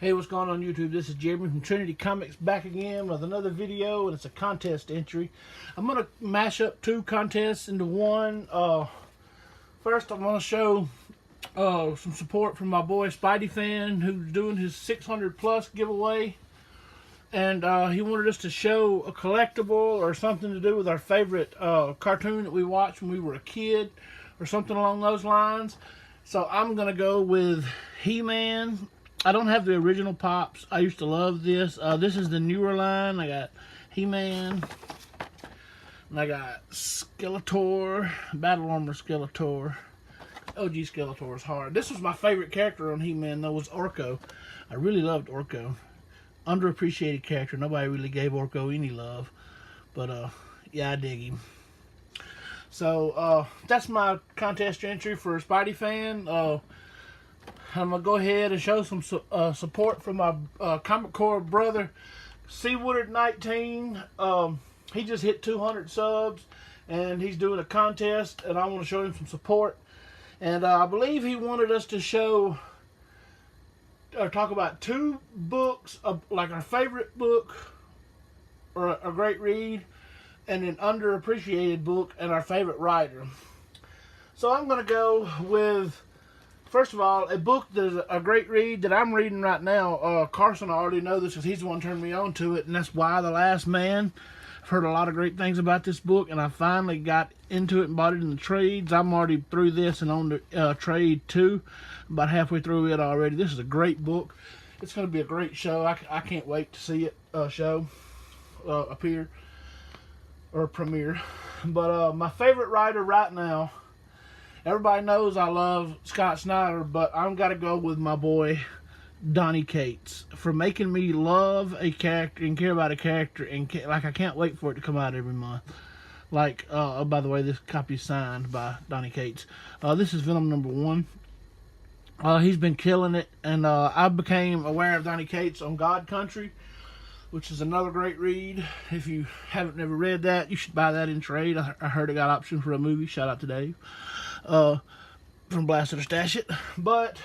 Hey, what's going on YouTube? This is Jeremy from Trinity Comics back again with another video, and it's a contest entry. I'm going to mash up two contests into one. First, I'm going to show some support from my boy Spidey fan who's doing his 600 plus giveaway. And he wanted us to show a collectible or something to do with our favorite cartoon that we watched when we were a kid or something along those lines. So I'm going to go with He-Man. I don't have the original Pops. I used to love this. This is the newer line. I got He-Man. And I got Skeletor. Battle Armor Skeletor. OG Skeletor is hard. This was my favorite character on He-Man, though, was Orko. I really loved Orko. Underappreciated character. Nobody really gave Orko any love. But, yeah, I dig him. So, that's my contest entry for a Spidey fan. I'm going to go ahead and show some support from my Comic Core brother, cwoodard 19. He just hit 200 subs, and he's doing a contest, and I want to show him some support. And I believe he wanted us to show, or talk about two books, like our favorite book, or a great read, and an underappreciated book, and our favorite writer. So I'm going to go with, first of all, a book that is a great read that I'm reading right now. Carson, I already know this because he's the one who turned me on to it, and that's Why the Last Man. I've heard a lot of great things about this book, and I finally got into it and bought it in the trades. I'm already through this and on the trade 2. About halfway through it already. This is a great book. It's going to be a great show. I can't wait to see it appear or premiere. But my favorite writer right now, everybody knows I love Scott Snyder, but I'm got to go with my boy Donny Cates for making me love a character and care about a character, and like I can't wait for it to come out every month. Like, oh, by the way, this copy is signed by Donny Cates. This is Venom #1. He's been killing it, and I became aware of Donny Cates on God Country, which is another great read. If you haven't never read that, you should buy that in trade. I heard it got option for a movie. Shout out to Dave from Blasted or Stash It. But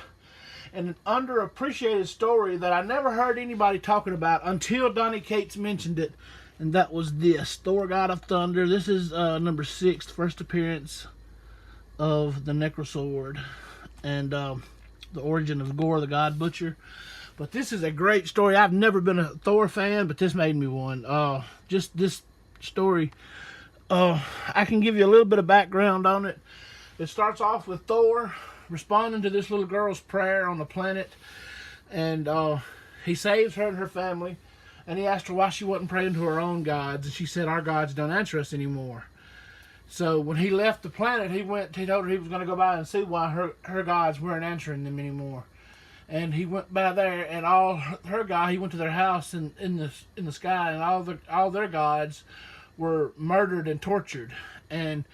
an underappreciated story that I never heard anybody talking about until Donny Cates mentioned it, and that was this, Thor God of Thunder. This is number 6, first appearance of the Necrosword, and the origin of Gore the God Butcher. But this is a great story. I've never been a Thor fan, but this made me one. Just this story, I can give you a little bit of background on it. It starts off with Thor responding to this little girl's prayer on the planet, and he saves her and her family, and he asked her why she wasn't praying to her own gods, and she said, our gods don't answer us anymore. So when he left the planet, he told her he was going to go by and see why her gods weren't answering them anymore. And he went by there, and all her gods, he went to their house in the sky, and all their gods were murdered and tortured. And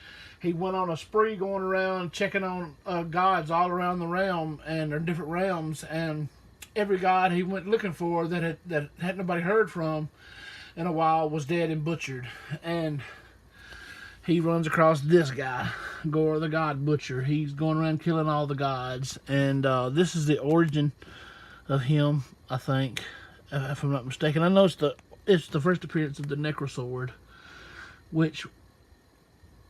he went on a spree going around checking on gods all around the realm, and their different realms, and every god he went looking for that had nobody heard from in a while was dead and butchered. And he runs across this guy, Gore the God Butcher. He's going around killing all the gods, and this is the origin of him, I think, if I'm not mistaken. I know it's the first appearance of the Necrosword, which,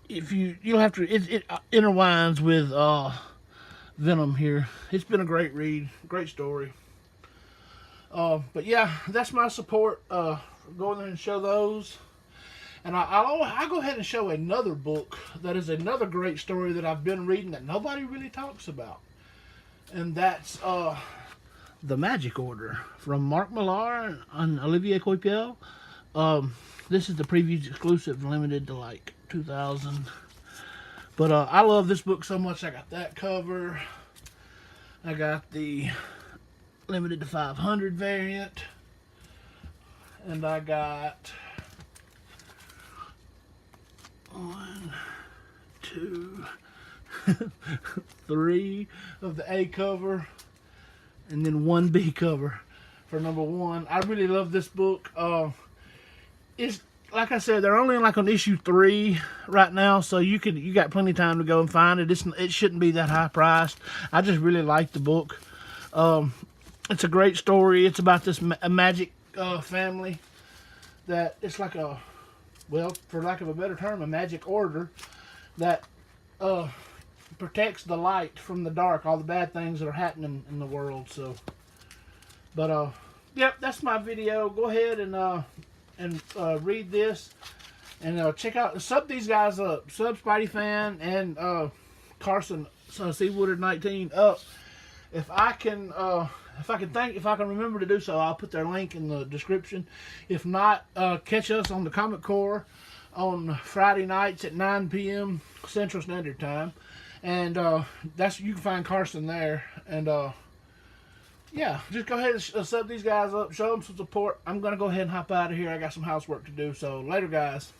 if you'll have to, it intertwines with Venom here. It's been a great read, great story. But yeah, that's my support. Go in there and show those. And I'll go ahead and show another book that is another great story that I've been reading that nobody really talks about. And that's The Magic Order from Mark Millar and Olivier Coipel. This is the previews exclusive, limited to like 2,000. But I love this book so much. I got that cover. I got the limited to 500 variant. And I got 1, 2, 3 of the A cover, and then 1 B cover for #1. I really love this book. It's like I said, they're only like on issue 3 right now, so you got plenty of time to go and find it. It shouldn't be that high priced. I just really like the book. It's a great story. It's about this magic family that it's like a, well, for lack of a better term, a magic order that protects the light from the dark, all the bad things that are happening in the world. So, but yep, that's my video. Go ahead and read this and check out, sub these guys up, sub Spidey Fan and Carson cwoodard 19 up. If I can remember to do so, I'll put their link in the description. If not, catch us on the Comic Core on Friday nights at 9 p.m. Central Standard Time, and you can find Carson there. And yeah, just go ahead and sub these guys up, show them some support. I'm gonna go ahead and hop out of here. I got some housework to do. So later, guys.